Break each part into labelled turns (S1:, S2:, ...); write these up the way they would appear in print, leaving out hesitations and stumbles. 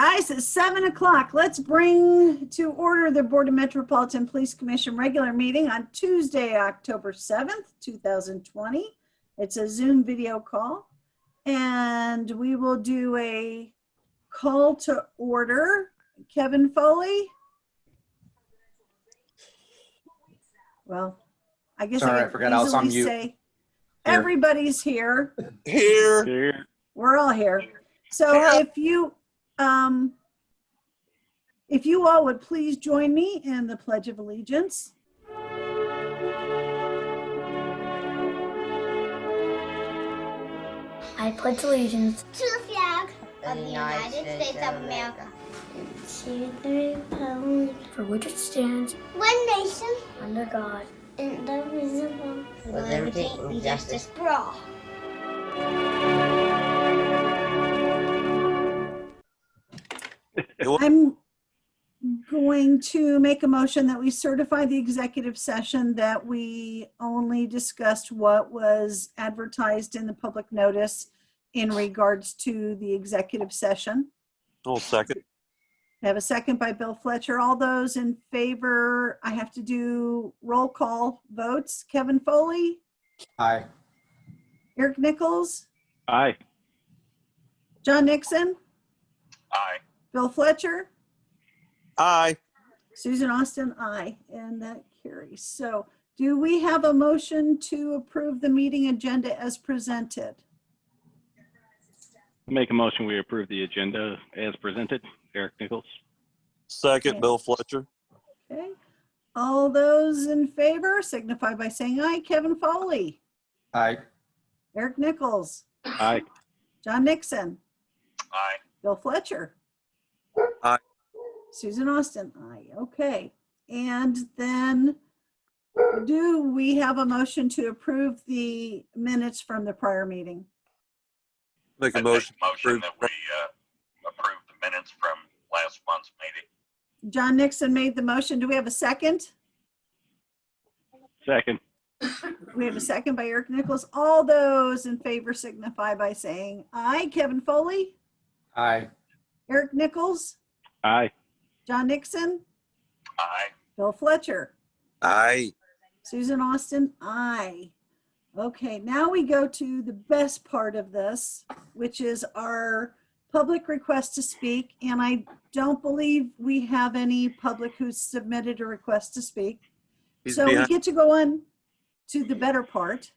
S1: guys, it's 7 o'clock. Let's bring to order the Board of Metropolitan Police Commission regular meeting on Tuesday, October 7th, 2020. It's a Zoom video call, and we will do a call to order. Kevin Foley. Well, I guess
S2: Sorry,
S1: I
S2: I forgot I was on mute.
S1: say everybody's here.
S3: Here.
S1: We're all here. So if you all would please join me in the Pledge of Allegiance.
S4: I pledge allegiance
S5: to the flag of the United States of America,
S4: to the republic for which it stands,
S5: one nation,
S4: under God,
S5: indivisible,
S6: with liberty and justice
S5: for all.
S1: I'm going to make a motion that we certify the executive session that we only discussed what was advertised in the public notice in regards to the executive session.
S3: I'll second.
S1: I have a second by Bill Fletcher. All those in favor, I have to do roll call votes. Kevin Foley,
S2: Aye.
S1: Eric Nichols,
S7: Aye.
S1: John Nixon,
S3: Aye.
S1: Bill Fletcher,
S3: Aye.
S1: Susan Austin, aye, and that carries. So do we have a motion to approve the meeting agenda as presented?
S7: Make a motion, we approve the agenda as presented. Eric Nichols.
S3: Second,
S1: Okay.
S3: Bill Fletcher.
S1: Okay. All those in favor signify by saying aye. Kevin Foley,
S2: Aye.
S1: Eric Nichols,
S7: Aye.
S1: John Nixon,
S3: Aye.
S1: Bill Fletcher.
S3: Aye.
S1: Susan Austin, aye. Okay. And then do we have a motion to approve the minutes from the prior meeting?
S3: Make a
S8: I
S3: motion.
S8: make a motion that we approve the minutes from last month's meeting.
S1: John Nixon made the motion. Do we have a second?
S7: Second.
S1: We have a second by Eric Nichols. All those in favor signify by saying aye. Kevin Foley,
S2: Aye.
S1: Eric Nichols,
S7: Aye.
S1: John Nixon,
S8: Aye.
S1: Bill Fletcher,
S3: Aye.
S1: Susan Austin, aye. Okay, now we go to the best part of this, which is our public request to speak. And I don't believe we have any public who's submitted a request to speak.
S3: He's
S1: So we
S3: behind.
S1: get to go on to the better part,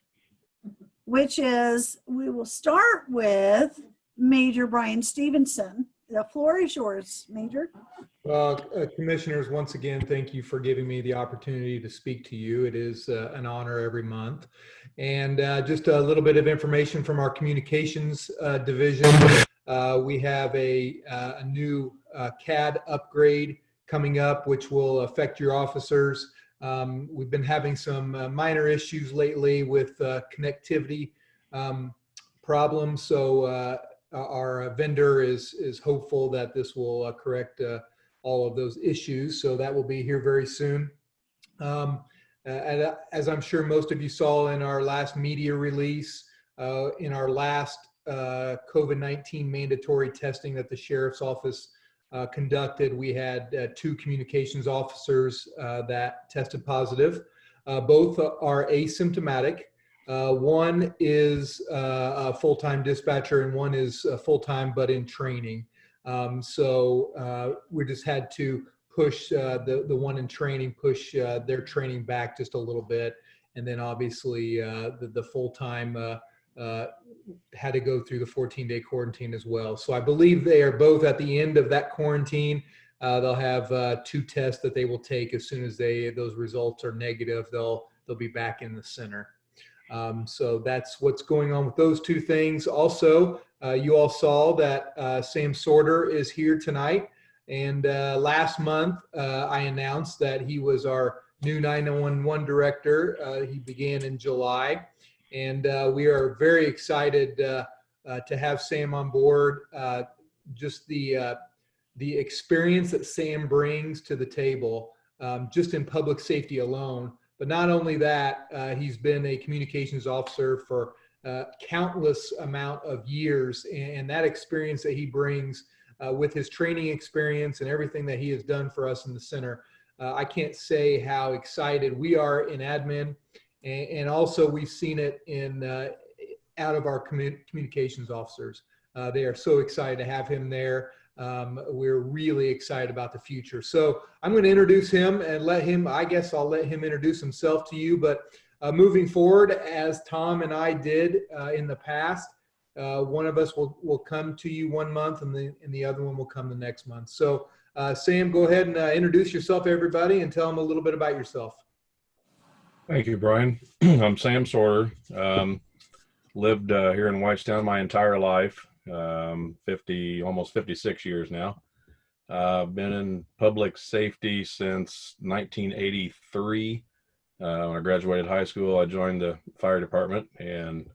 S1: which is we will start with Major Brian Stevenson. The floor is yours, Major.
S9: Commissioners, once again, thank you for giving me the opportunity to speak to you. It is an honor every month. And just a little bit of information from our communications division. We have a new CAD upgrade coming up, which will affect your officers. We've been having some minor issues lately with connectivity problems. So our vendor is hopeful that this will correct all of those issues. So that will be here very soon. And as I'm sure most of you saw in our last media release, in our last COVID-19 mandatory testing that the Sheriff's Office conducted, we had 2 communications officers that tested positive. Both are asymptomatic. One is a full-time dispatcher and one is full-time but in training. So we just had to push the one in training, push their training back just a little bit. And then obviously the full-time had to go through the 14-day quarantine as well. So I believe they are both at the end of that quarantine. They'll have 2 tests that they will take. As soon as those results are negative, they'll be back in the center. So that's what's going on with those 2 things. Also, you all saw that Sam Sorter is here tonight. And last month, I announced that he was our new 911 director. He began in July. And we are very excited to have Sam on board. Just the experience that Sam brings to the table, just in public safety alone. But not only that, he's been a communications officer for countless amount of years, and that experience that he brings with his training experience and everything that he has done for us in the center. I can't say how excited we are in admin, and also we've seen it in out of our communications officers. They are so excited to have him there. We're really excited about the future. So I'm going to introduce him and I'll let him introduce himself to you. But moving forward, as Tom and I did in the past, one of us will come to you one month and the other one will come the next month. So Sam, go ahead and introduce yourself, everybody, and tell them a little bit about yourself.
S10: Thank you, Brian. I'm Sam Sorter. Lived here in Whitestown my entire life, almost 56 years now. Been in public safety since 1983. When I graduated high school, I joined the fire department and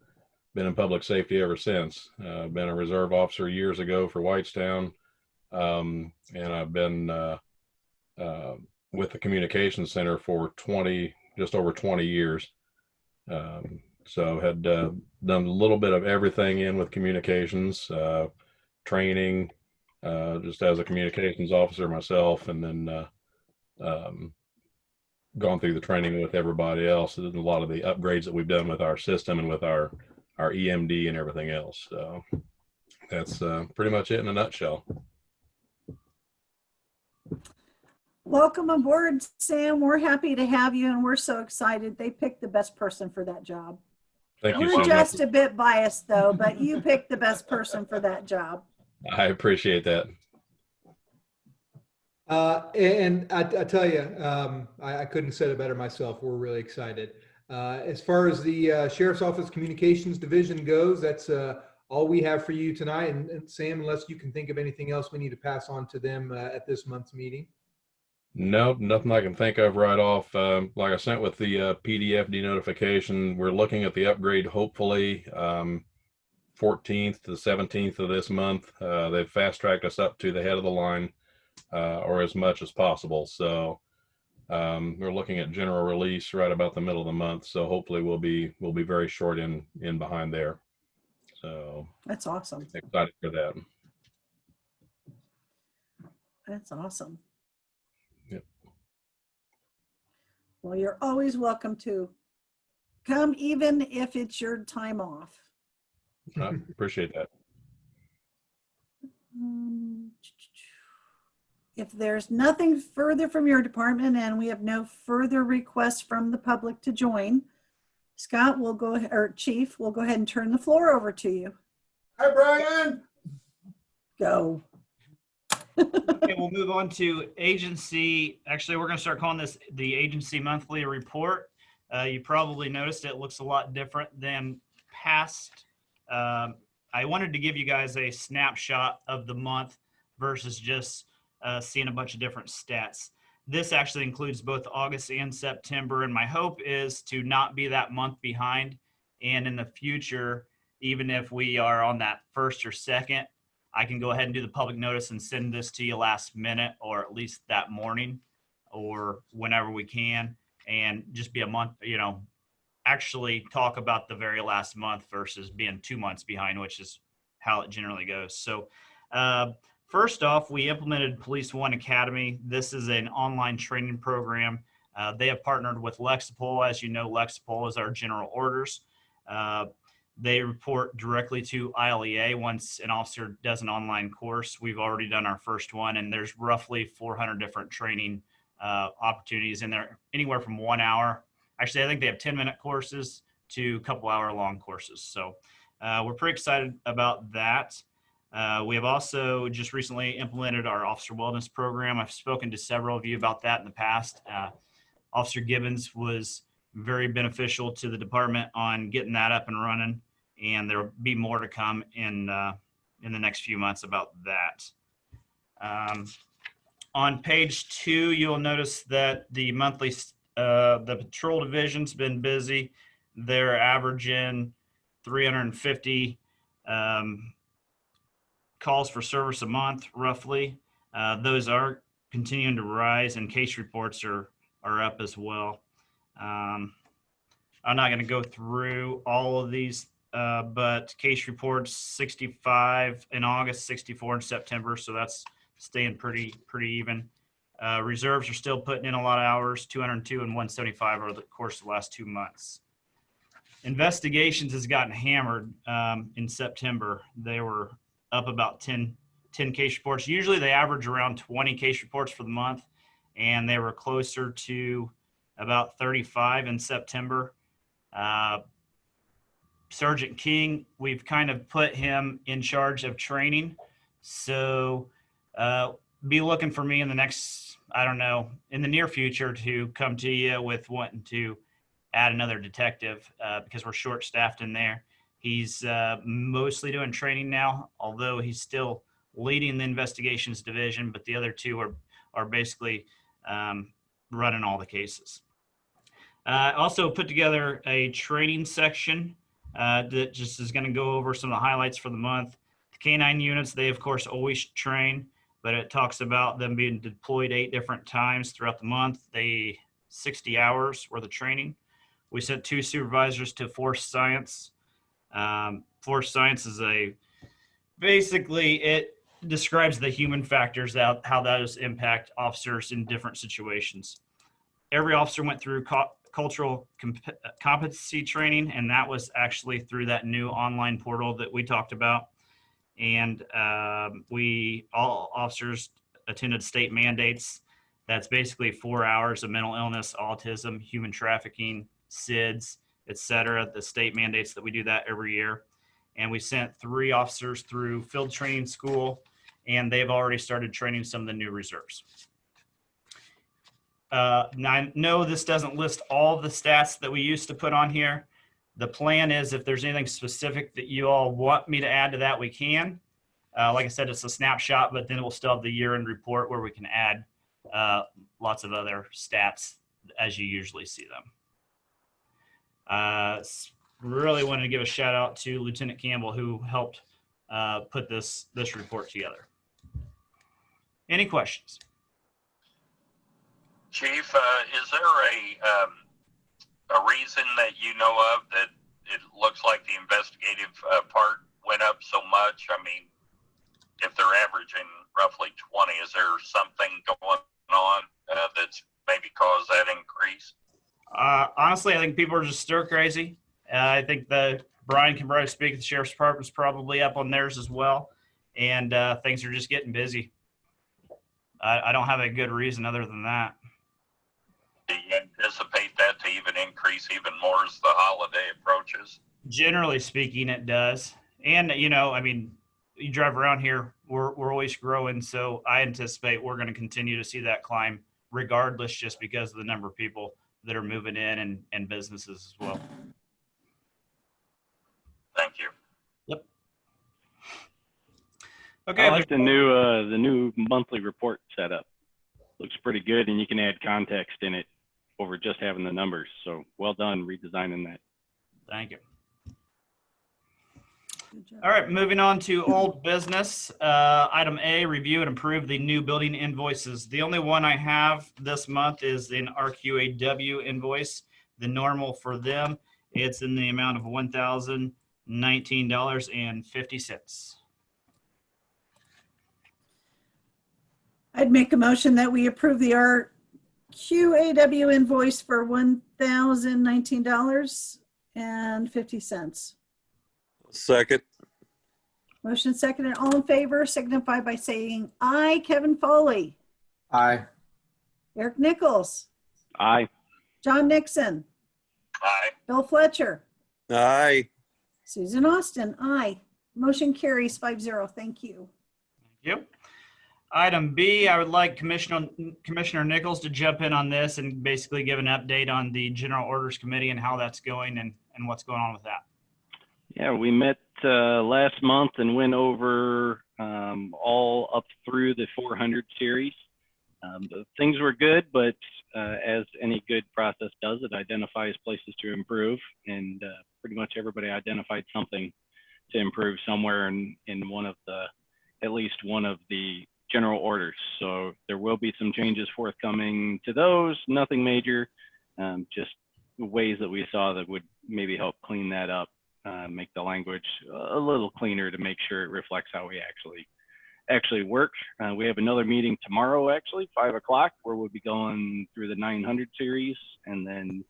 S10: been in public safety ever since. Been a reserve officer years ago for Whitestown, and I've been with the communications center for just over 20 years. So had done a little bit of everything in with communications, training, just as a communications officer myself, and then gone through the training with everybody else, and a lot of the upgrades that we've done with our system and with our EMD and everything else. So that's pretty much it in a nutshell.
S1: Welcome aboard, Sam. We're happy to have you, and we're so excited. They picked the best person for that job.
S10: Thank you so
S1: We're
S10: much.
S1: just a bit biased, though, but you picked the best person for that job.
S10: I appreciate that.
S9: And I tell you, I couldn't have said it better myself. We're really excited. As far as the Sheriff's Office Communications Division goes, that's all we have for you tonight. And Sam, unless you can think of anything else we need to pass on to them at this month's meeting.
S10: Nope, nothing I can think of right off. Like I sent with the PDF denotification, we're looking at the upgrade hopefully 14th to the 17th of this month. They've fast-tracked us up to the head of the line, or as much as possible. So we're looking at general release right about the middle of the month. So hopefully we'll be very short in behind there. So
S1: That's awesome.
S10: excited for that.
S1: That's awesome.
S10: Yep.
S1: Well, you're always welcome to come, even if it's your time off.
S10: I appreciate that.
S1: If there's nothing further from your department and we have no further requests from the public to join, Scott, Chief, we'll go ahead and turn the floor over to you.
S2: Hi, Brian.
S1: Go.
S11: Okay, we'll move on to agency. Actually, we're going to start calling this the agency monthly report. You probably noticed it looks a lot different than past. I wanted to give you guys a snapshot of the month versus just seeing a bunch of different stats. This actually includes both August and September, and my hope is to not be that month behind. And in the future, even if we are on that first or second, I can go ahead and do the public notice and send this to you last minute, or at least that morning, or whenever we can, and just be a month, actually talk about the very last month versus being 2 months behind, which is how it generally goes. So first off, we implemented Police One Academy. This is an online training program. They have partnered with lexapol. As you know, lexapol is our general orders. They report directly to ILEA once an officer does an online course. We've already done our first one, and there's roughly 400 different training opportunities in there, anywhere from 1 hour. Actually, I think they have 10-minute courses to a couple hour long courses. So we're pretty excited about that. We have also just recently implemented our officer wellness program. I've spoken to several of you about that in the past. Officer Gibbons was very beneficial to the department on getting that up and running, and there'll be more to come in the next few months about that. On page 2, you'll notice that the monthly the patrol division's been busy. They're averaging 350 calls for service a month, roughly. Those are continuing to rise, and case reports are up as well. I'm not going to go through all of these but case reports 65 in August, 64 in September, so that's staying pretty even. Reserves are still putting in a lot of hours, 202 and 175 over the course of the last 2 months. Investigations has gotten hammered in September. They were up about 10 case reports. Usually they average around 20 case reports for the month, and they were closer to about 35 in September. Sergeant King, we've kind of put him in charge of training. So be looking for me in the next, I don't know, in the near future to come to you with wanting to add another detective because we're short staffed in there. He's mostly doing training now, although he's still leading the investigations division, but the other two are basically running all the cases. Also put together a training section that just is going to go over some of the highlights for the month. The K-9 units, they of course always train, but it talks about them being deployed 8 different times throughout the month. 60 hours worth of training. We sent 2 supervisors to Force Science. Force Science is basically it describes the human factors, how those impact officers in different situations. Every officer went through cultural competency training, and that was actually through that new online portal that we talked about. And all officers attended state mandates. That's basically 4 hours of mental illness, autism, human trafficking, SIDS, etc. The state mandates that we do that every year. And we sent 3 officers through field training school, and they've already started training some of the new reserves. Now, I know this doesn't list all the stats that we used to put on here. The plan is if there's anything specific that you all want me to add to that, we can. Like I said, it's a snapshot, but then we'll still have the year-end report where we can add lots of other stats as you usually see them. Really wanted to give a shout out to Lieutenant Campbell, who helped put this report together. Any questions?
S8: Chief, is there a reason that you know of that it looks like the investigative part went up so much? I mean, if they're averaging roughly 20, is there something going on that's maybe caused that increase?
S11: Honestly, I think people are just stir crazy. I think Brian can probably speak. The sheriff's department's probably up on theirs as well, and things are just getting busy. I don't have a good reason other than that.
S8: Do you anticipate that to even increase even more as the holiday approaches?
S11: Generally speaking, it does. And, I mean, you drive around here, we're always growing. So I anticipate we're going to continue to see that climb regardless, just because of the number of people that are moving in and businesses as well.
S8: Thank you.
S11: Yep. Okay.
S7: I like the new monthly report setup. Looks pretty good, and you can add context in it over just having the numbers. So well done redesigning that.
S11: Thank you. All right, moving on to old business. Item A, review and approve the new building invoices. The only one I have this month is an RQAW invoice. The normal for them, it's in the amount of $1,019.50.
S1: I'd make a motion that we approve the RQAW invoice for $1,019.50.
S3: Second.
S1: Motion second, and all in favor signify by saying aye. Kevin Foley,
S2: Aye.
S1: Eric Nichols,
S7: Aye.
S1: John Nixon,
S8: Aye.
S1: Bill Fletcher,
S3: Aye.
S1: Susan Austin, aye. Motion carries 5-0. Thank you.
S11: Thank you. Item B, I would like Commissioner Nichols to jump in on this and basically give an update on the General Orders Committee and how that's going and what's going on with that.
S7: Yeah, we met last month and went over all up through the 400 series. Things were good, but as any good process does, it identifies places to improve, and pretty much everybody identified something to improve somewhere in at least one of the general orders. So there will be some changes forthcoming to those, nothing major, just ways that we saw that would maybe help clean that up make the language a little cleaner to make sure it reflects how we actually work. We have another meeting tomorrow, actually, 5 o'clock, where we'll be going through the 900 series. And then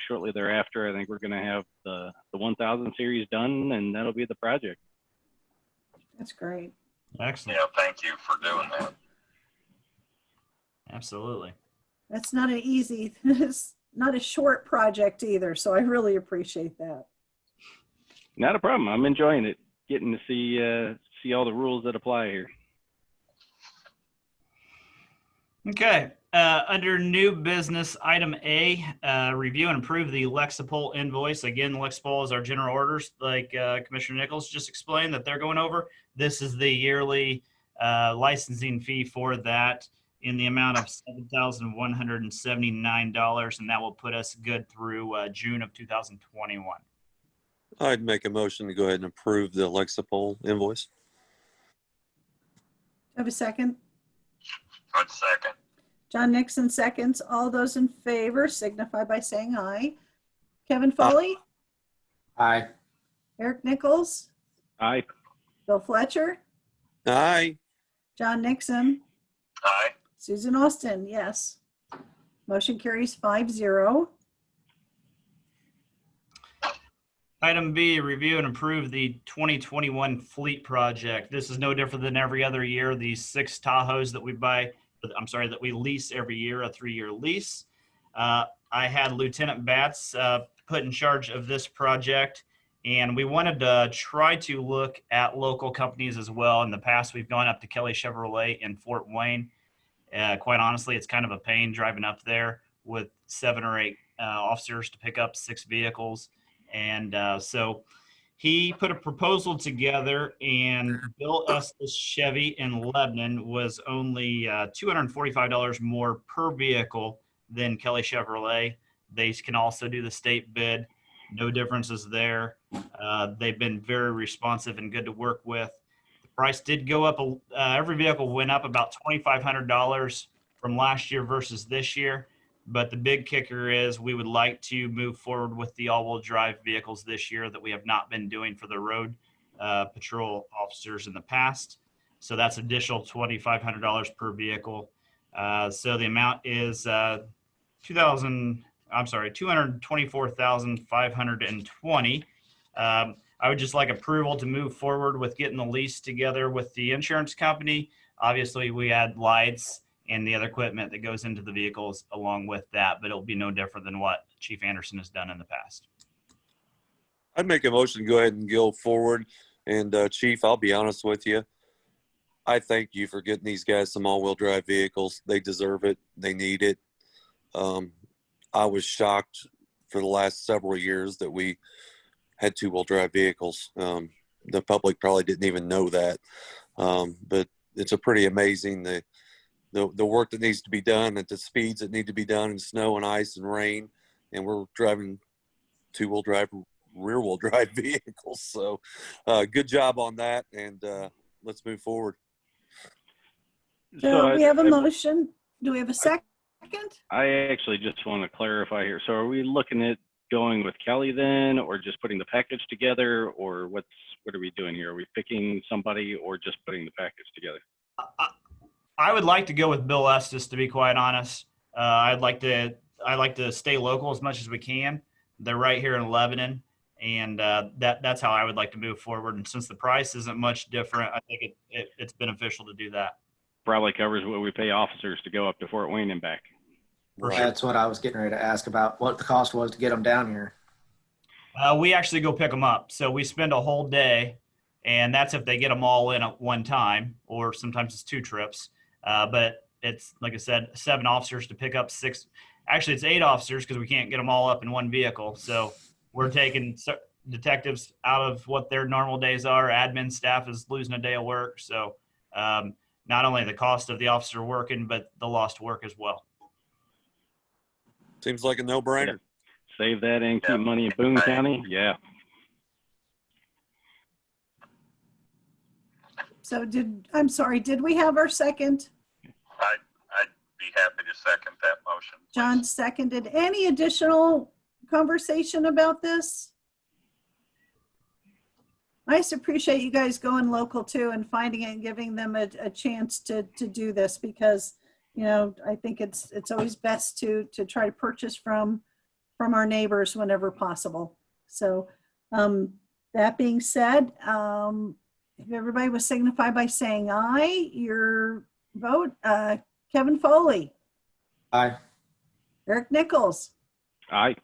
S7: shortly thereafter, I think we're going to have the 1000 series done, and that'll be the project.
S1: That's great.
S11: Excellent.
S8: Yeah, thank you for doing that.
S11: Absolutely.
S1: That's not an easy, it's not a short project either. So I really appreciate that.
S7: Not a problem. I'm enjoying it, getting to see all the rules that apply here.
S11: Okay. Under new business, item A, review and approve the lexapol invoice. Again, lexapol is our general orders, like Commissioner Nichols just explained that they're going over. This is the yearly licensing fee for that in the amount of $7,179, and that will put us good through June of 2021.
S3: I'd make a motion to go ahead and approve the lexapol invoice.
S1: Have a second?
S8: Good second.
S1: John Nixon seconds. All those in favor signify by saying aye. Kevin Foley?
S2: Aye.
S1: Eric Nichols?
S7: Aye.
S1: Bill Fletcher?
S3: Aye.
S1: John Nixon?
S8: Aye.
S1: Susan Austin, yes. Motion carries 5-0.
S11: Item B, review and approve the 2021 fleet project. This is no different than every other year. These 6 Tahoes that we that we lease every year, a 3-year lease. I had Lieutenant Batts put in charge of this project, and we wanted to try to look at local companies as well. In the past, we've gone up to Kelly Chevrolet in Fort Wayne. Quite honestly, it's kind of a pain driving up there with 7 or 8 officers to pick up 6 vehicles. And so he put a proposal together and built us this Chevy in Lebanon. Was only $245 more per vehicle than Kelly Chevrolet. They can also do the state bid. No differences there. They've been very responsive and good to work with. The price did go up. Every vehicle went up about $2,500 from last year versus this year. But the big kicker is we would like to move forward with the all-wheel drive vehicles this year that we have not been doing for the road patrol officers in the past. So that's additional $2,500 per vehicle. So the amount is $224,520. I would just like approval to move forward with getting the lease together with the insurance company. Obviously, we add lights and the other equipment that goes into the vehicles along with that, but it'll be no different than what Chief Anderson has done in the past.
S3: I'd make a motion to go ahead and go forward. And Chief, I'll be honest with you. I thank you for getting these guys some all-wheel drive vehicles. They deserve it. They need it. I was shocked for the last several years that we had 2-wheel drive vehicles. The public probably didn't even know that. But it's a pretty amazing the work that needs to be done at the speeds that need to be done in snow and ice and rain. And we're driving 2-wheel drive, rear-wheel drive vehicles. So good job on that. And let's move forward.
S1: So we have a motion. Do we have a second?
S7: I actually just want to clarify here. So are we looking at going with Kelly then, or just putting the package together, or what are we doing here? Are we picking somebody or just putting the package together?
S11: I would like to go with Bill Estes, to be quite honest. I like to stay local as much as we can. They're right here in Lebanon, and that's how I would like to move forward. And since the price isn't much different, I think it's beneficial to do that.
S7: Probably covers what we pay officers to go up to Fort Wayne and back.
S3: Right.
S2: That's what I was getting ready to ask about, what the cost was to get them down here.
S11: We actually go pick them up. So we spend a whole day, and that's if they get them all in at one time, or sometimes it's 2 trips. But it's, like I said, 7 officers to pick up 6. Actually, it's 8 officers because we can't get them all up in one vehicle. So we're taking detectives out of what their normal days are. Admin staff is losing a day of work. So not only the cost of the officer working, but the lost work as well.
S3: Seems like a no-brainer.
S7: Yeah. Save that and keep money in Boone County. Yeah.
S1: So did we have our second?
S8: I'd be happy to second that motion.
S1: John seconded. Any additional conversation about this? I just appreciate you guys going local too and finding it and giving them a chance to do this, because, you know, I think it's always best to try to purchase from our neighbors whenever possible. So that being said, if everybody will signify by saying aye, your vote. Kevin Foley,
S2: Aye.
S1: Eric Nichols,
S7: Aye.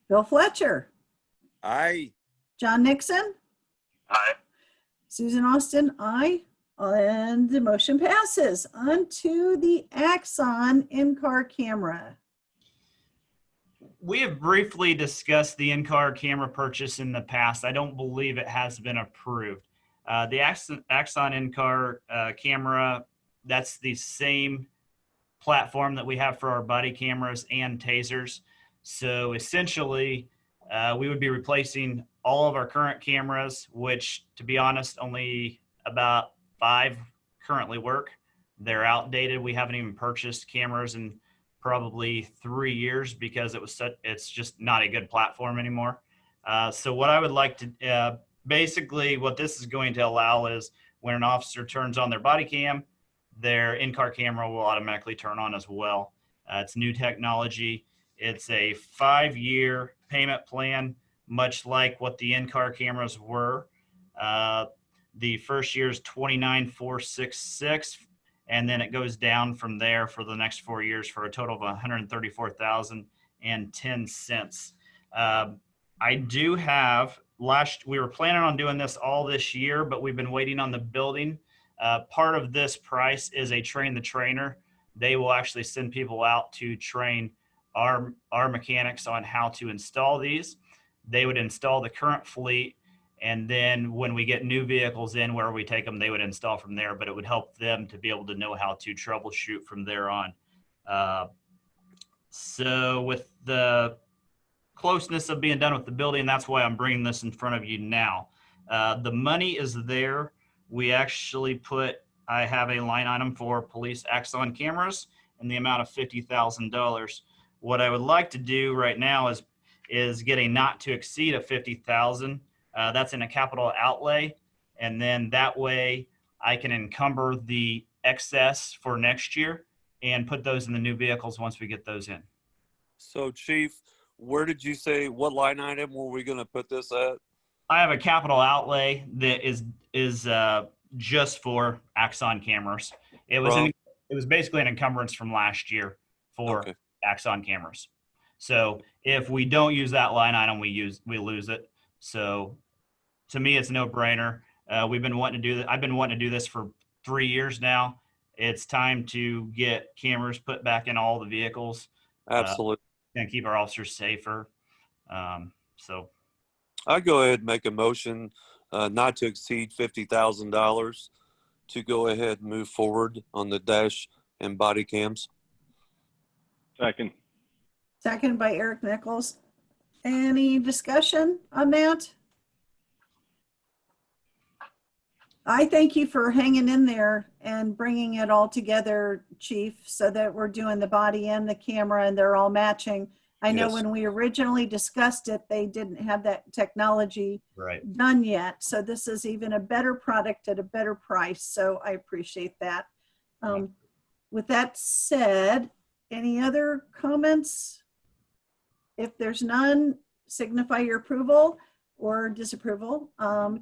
S1: Bill Fletcher,
S3: Aye.
S1: John Nixon,
S8: Aye.
S1: Susan Austin, aye. And the motion passes. On to the Axon in-car camera.
S11: We have briefly discussed the in-car camera purchase in the past. I don't believe it has been approved. The Axon in-car camera, that's the same platform that we have for our body cameras and tasers. So essentially, we would be replacing all of our current cameras, which, to be honest, only about 5 currently work. They're outdated. We haven't even purchased cameras in probably 3 years because it's just not a good platform anymore. So what I would like to, basically what this is going to allow is when an officer turns on their body cam, their in-car camera will automatically turn on as well. It's new technology. It's a 5-year payment plan, much like what the in-car cameras were. The first year is $29,466, and then it goes down from there for the next 4 years for a total of $134,010. I do have we were planning on doing this all this year, but we've been waiting on the building. Part of this price is a train the trainer. They will actually send people out to train our mechanics on how to install these. They would install the current fleet, and then when we get new vehicles in where we take them, they would install from there, but it would help them to be able to know how to troubleshoot from there on. So with the closeness of being done with the building, that's why I'm bringing this in front of you now. The money is there. We actually I have a line item for police Axon cameras in the amount of $50,000. What I would like to do right now is get a not to exceed of $50,000. That's in a capital outlay. And then that way I can encumber the excess for next year and put those in the new vehicles once we get those in.
S3: So, Chief, where did you say, what line item were we going to put this at?
S11: I have a capital outlay that is just for Axon cameras. It was basically an encumbrance from last year for Axon cameras. So if we don't use that line item, we lose it. So to me, it's a no-brainer. We've been wanting to do that. I've been wanting to do this for 3 years now. It's time to get cameras put back in all the vehicles.
S3: Absolutely.
S11: And keep our officers safer. So
S3: I go ahead and make a motion not to exceed $50,000 to go ahead and move forward on the dash and body cams.
S7: Second.
S1: Second by Eric Nichols. Any discussion on that? I thank you for hanging in there and bringing it all together, Chief, so that we're doing the body and the camera and they're all matching. I know when we originally discussed it, they didn't have that technology done yet. So this is even a better product at a better price. So I appreciate that. With that said, any other comments? If there's none, signify your approval or disapproval.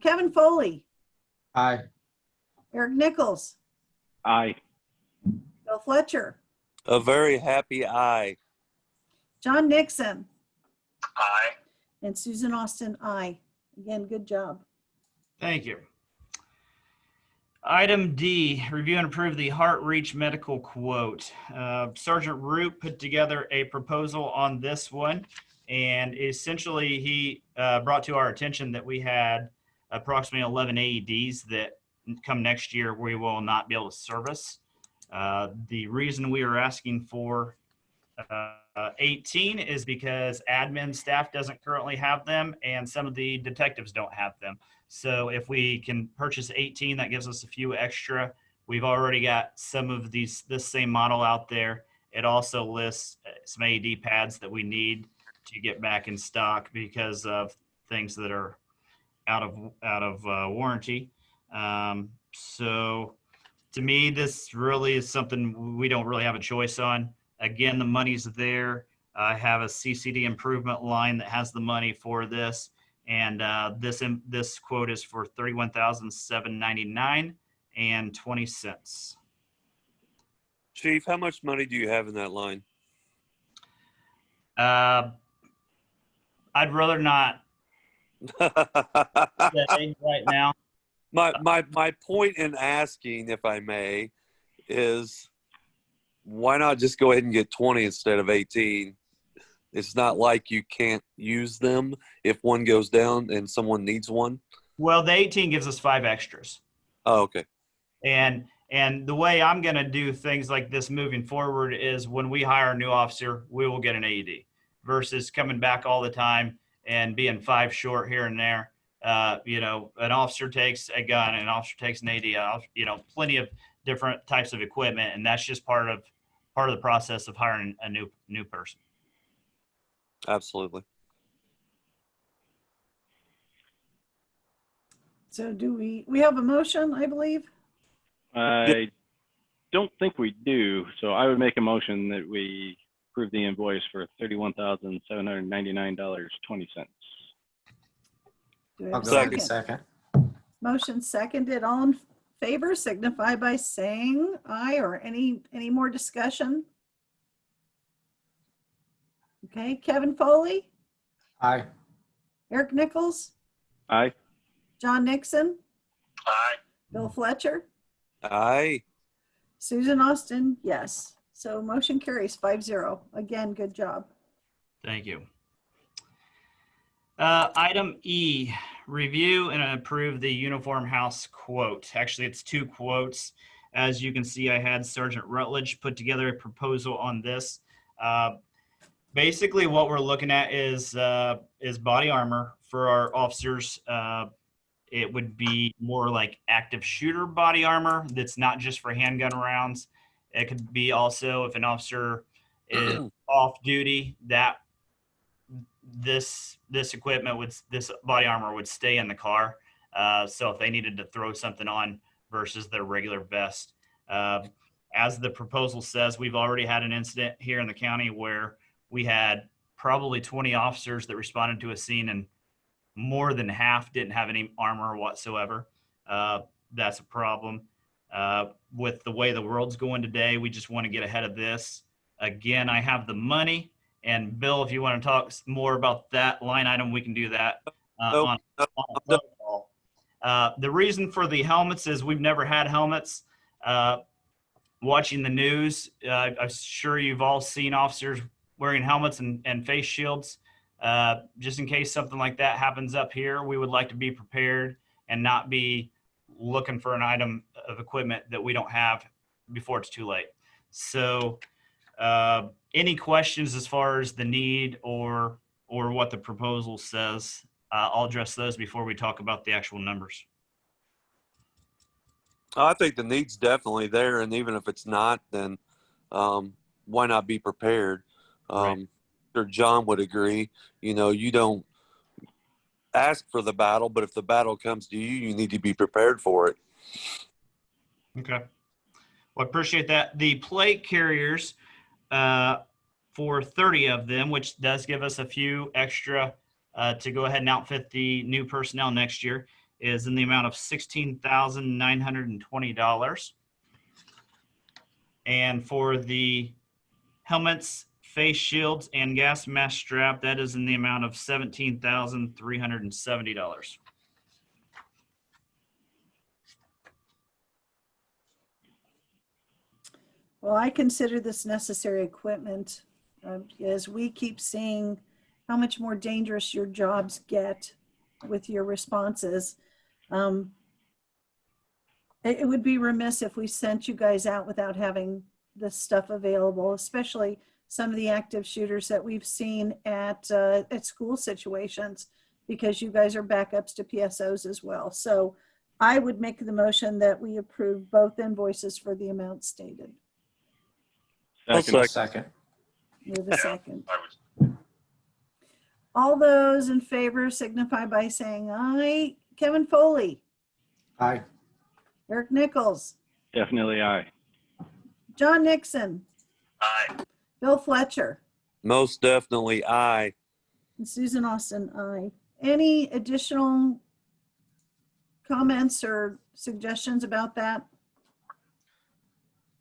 S1: Kevin Foley.
S2: Aye.
S1: Eric Nichols.
S7: Aye.
S1: Bill Fletcher.
S3: A very happy aye.
S1: John Nixon.
S8: Aye.
S1: And Susan Austin, aye. Again, good job.
S11: thank you. Item D, review and approve the Heart Reach medical quote. Sergeant Root put together a proposal on this one, and essentially he brought to our attention that we had approximately 11 AEDs that come next year we will not be able to service. The reason we are asking for 18 is because admin staff doesn't currently have them and some of the detectives don't have them. So if we can purchase 18, that gives us a few extra. We've already got some of this same model out there. It also lists some AED pads that we need to get back in stock because of things that are out of warranty. So to me, this really is something we don't really have a choice on. Again, the money's there. I have a CCD improvement line that has the money for this, and this quote is for $31,799.20.
S3: Chief, how much money do you have in that line?
S11: I'd rather not say right now.
S3: My point in asking, if I may, is why not just go ahead and get 20 instead of 18? It's not like you can't use them if one goes down and someone needs one.
S11: Well, the 18 gives us 5 extras.
S3: Oh, okay.
S11: And the way I'm going to do things like this moving forward is when we hire a new officer, we will get an AED versus coming back all the time and being 5 short here and there. You know, an officer takes a gun, an officer takes an AED, you know, plenty of different types of equipment. And that's just part of the process of hiring a new person.
S3: Absolutely.
S1: So do we have a motion, I believe?
S7: I don't think we do. So I would make a motion that we approve the invoice for $31,799.20.
S1: Do we have a
S2: Second.
S1: second? Motion seconded. All in favor signify by saying aye, or any more discussion? Okay, Kevin Foley,
S2: Aye.
S1: Eric Nichols,
S7: Aye.
S1: John Nixon,
S8: Aye.
S1: Bill Fletcher,
S3: Aye.
S1: Susan Austin, yes. So motion carries 5-0. Again, good job.
S11: Thank you. Item E, review and approve the Uniform House quote. Actually, it's 2 quotes. As you can see, I had Sergeant Rutledge put together a proposal on this. Basically, what we're looking at is body armor for our officers. It would be more like active shooter body armor that's not just for handgun rounds. It could be also if an officer is off duty, that this equipment this body armor would stay in the car. So if they needed to throw something on versus their regular vest. As the proposal says, we've already had an incident here in the county where we had probably 20 officers that responded to a scene, and more than half didn't have any armor whatsoever. That's a problem. With the way the world's going today, we just want to get ahead of this. Again, I have the money. And Bill, if you want to talk more about that line item, we can do that on a phone call. The reason for the helmets is we've never had helmets. Watching the news, I'm sure you've all seen officers wearing helmets and face shields. Just in case something like that happens up here, we would like to be prepared and not be looking for an item of equipment that we don't have before it's too late. So any questions as far as the need or what the proposal says, I'll address those before we talk about the actual numbers.
S3: I think the need's definitely there, and even if it's not, then why not be prepared?
S11: Right.
S3: Sure, John would agree. You know, you don't ask for the battle, but if the battle comes to you, you need to be prepared for it.
S11: Okay. Well, I appreciate that. The plate carriers, for 30 of them, which does give us a few extra to go ahead and outfit the new personnel next year, is in the amount of $16,920. And for the helmets, face shields, and gas mask strap, that is in the amount of $17,370.
S1: Well, I consider this necessary equipment as we keep seeing how much more dangerous your jobs get with your responses. It would be remiss if we sent you guys out without having this stuff available, especially some of the active shooters that we've seen at school situations, because you guys are backups to PSOs as well. So I would make the motion that we approve both invoices for the amount stated.
S3: Second.
S2: Second.
S1: We have a second. All those in favor signify by saying aye. Kevin Foley,
S2: Aye.
S1: Eric Nichols,
S7: Definitely aye.
S1: John Nixon,
S8: Aye.
S1: Bill Fletcher,
S3: Most definitely aye.
S1: and Susan Austin, aye. Any additional comments or suggestions about that?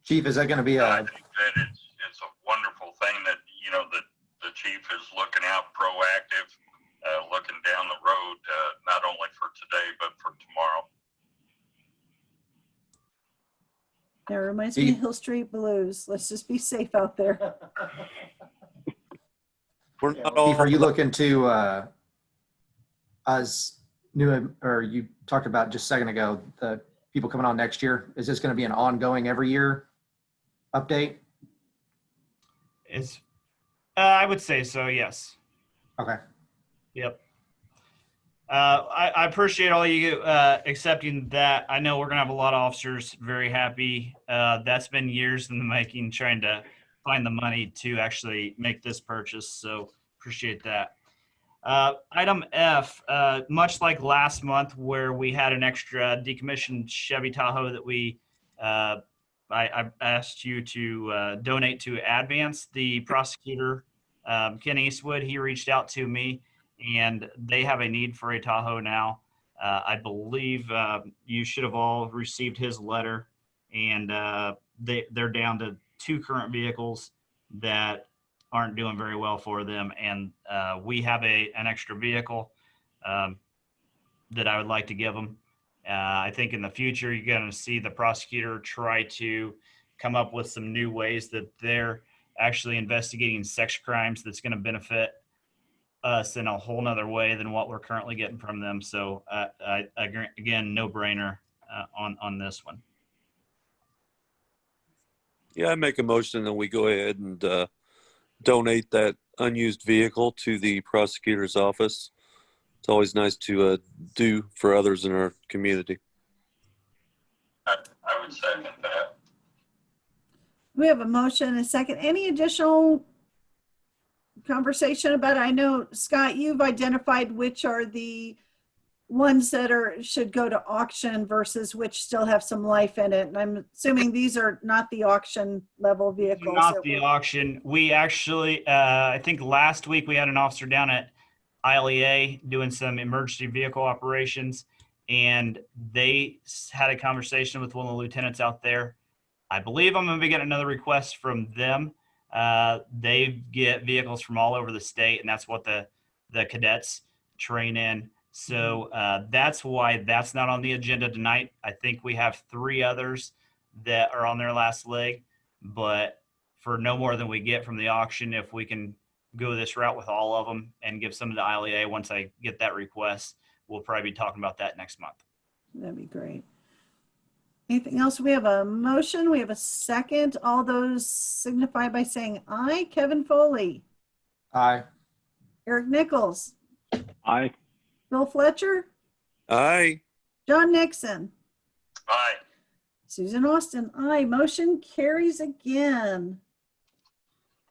S2: Chief, is that going to be
S8: I
S2: a,
S8: think that it's a wonderful thing that, you know, that the chief is looking out, proactive, looking down the road, not only for today, but for tomorrow.
S1: That reminds me of Hill Street Blues. Let's just be safe out there.
S3: We're not all.
S2: Chief, are you looking to, as new, or you talked about just a second ago, the people coming on next year, is this going to be an ongoing every year update?
S11: It's, I would say so, yes.
S2: Okay.
S11: Yep. I appreciate all you accepting that. I know we're going to have a lot of officers very happy. That's been years in the making, trying to find the money to actually make this purchase. So appreciate that. Item F, much like last month where we had an extra decommissioned Chevy Tahoe that we, I asked you to donate to Advance, the prosecutor, Ken Eastwood, he reached out to me and they have a need for a Tahoe now. I believe you should have all received his letter, and they're down to 2 current vehicles that aren't doing very well for them, and we have an extra vehicle that I would like to give them. I think in the future you're going to see the prosecutor try to come up with some new ways that they're actually investigating sex crimes that's going to benefit us in a whole nother way than what we're currently getting from them. So again, no brainer on this one.
S3: Yeah, I make a motion that we go ahead and donate that unused vehicle to the prosecutor's office. It's always nice to do for others in our community.
S8: I would second that.
S1: We have a motion and a second. Any additional conversation about it? I know, Scott, you've identified which are the ones that should go to auction versus which still have some life in it. And I'm assuming these are not the auction level vehicles.
S11: Not the auction. We actually, I think last week we had an officer down at ILEA doing some emergency vehicle operations, and they had a conversation with one of the lieutenants out there. I believe I'm going to be getting another request from them. They get vehicles from all over the state, and that's what the cadets train in. So that's why that's not on the agenda tonight. I think we have 3 others that are on their last leg, but for no more than we get from the auction, if we can go this route with all of them and give some to ILEA once I get that request, we'll probably be talking about that next month.
S1: That'd be great. Anything else? We have a motion. We have a second. All those signify by saying aye. Kevin Foley,
S2: Aye.
S1: Eric Nichols,
S7: Aye.
S1: Bill Fletcher,
S3: Aye.
S1: John Nixon,
S8: Aye.
S1: Susan Austin, aye. Motion carries again.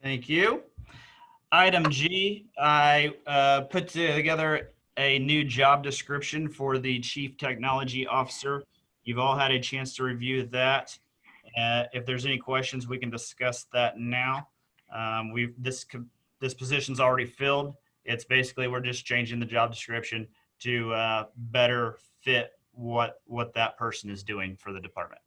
S11: Thank you. Item G, I put together a new job description for the Chief Technology Officer. You've all had a chance to review that. If there's any questions, we can discuss that now. This position's already filled. It's basically we're just changing the job description to better fit what that person is doing for the department.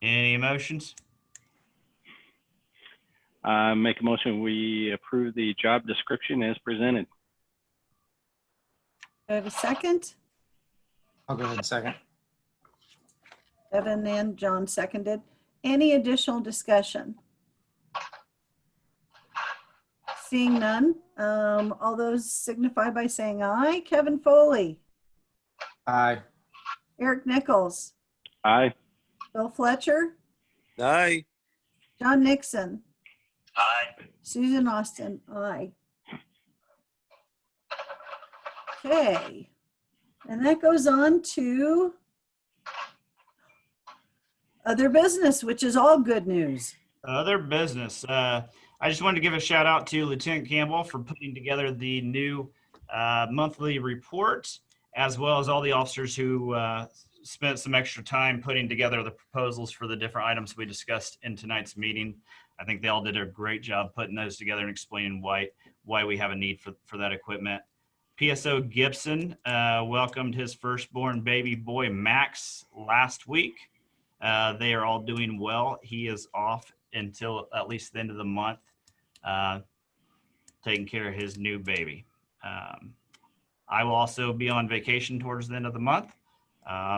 S11: Any motions?
S7: Make a motion, we approve the job description as presented.
S1: Do I have a second?
S2: I'll go ahead and second.
S1: Evan and John seconded. Any additional discussion? Seeing none, all those signify by saying aye. Kevin Foley,
S2: Aye.
S1: Eric Nichols,
S7: Aye.
S1: Bill Fletcher,
S3: Aye.
S1: John Nixon,
S8: Aye.
S1: Susan Austin, aye. Okay, and that goes on to Other business, which is all good news.
S11: Other business. I just wanted to give a shout out to Lieutenant Campbell for putting together the new monthly report, as well as all the officers who spent some extra time putting together the proposals for the different items we discussed in tonight's meeting. I think they all did a great job putting those together and explaining why we have a need for that equipment. PSO Gibson welcomed his firstborn baby boy, Max, last week. They are all doing well. He is off until at least the end of the month, taking care of his new baby. I will also be on vacation towards the end of the month.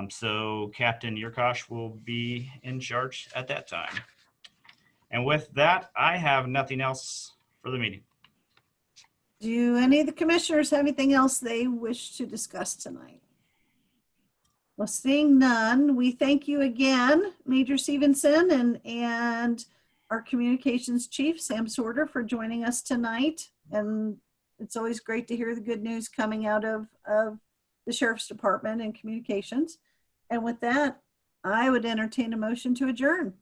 S11: So Captain Yurkosh will be in charge at that time. And with that, I have nothing else for the meeting.
S1: Do any of the commissioners have anything else they wish to discuss tonight? Well, seeing none, we thank you again, Major Stevenson, and our communications chief, Sam Sorter, for joining us tonight. And it's always great to hear the good news coming out of the Sheriff's Department and communications. And with that, I would entertain a motion to adjourn.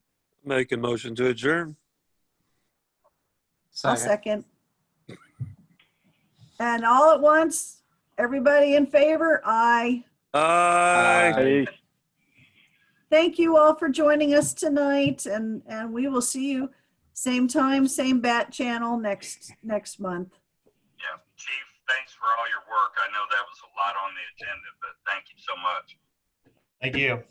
S3: Make a motion to adjourn.
S1: I'll second. And all at once, everybody in favor? Aye.
S3: Aye.
S1: Thank you all for joining us tonight, and we will see you same time, same bat channel next month.
S8: Yeah, Chief, thanks for all your work. I know that was a lot on the agenda, but thank you so much.
S11: Thank you.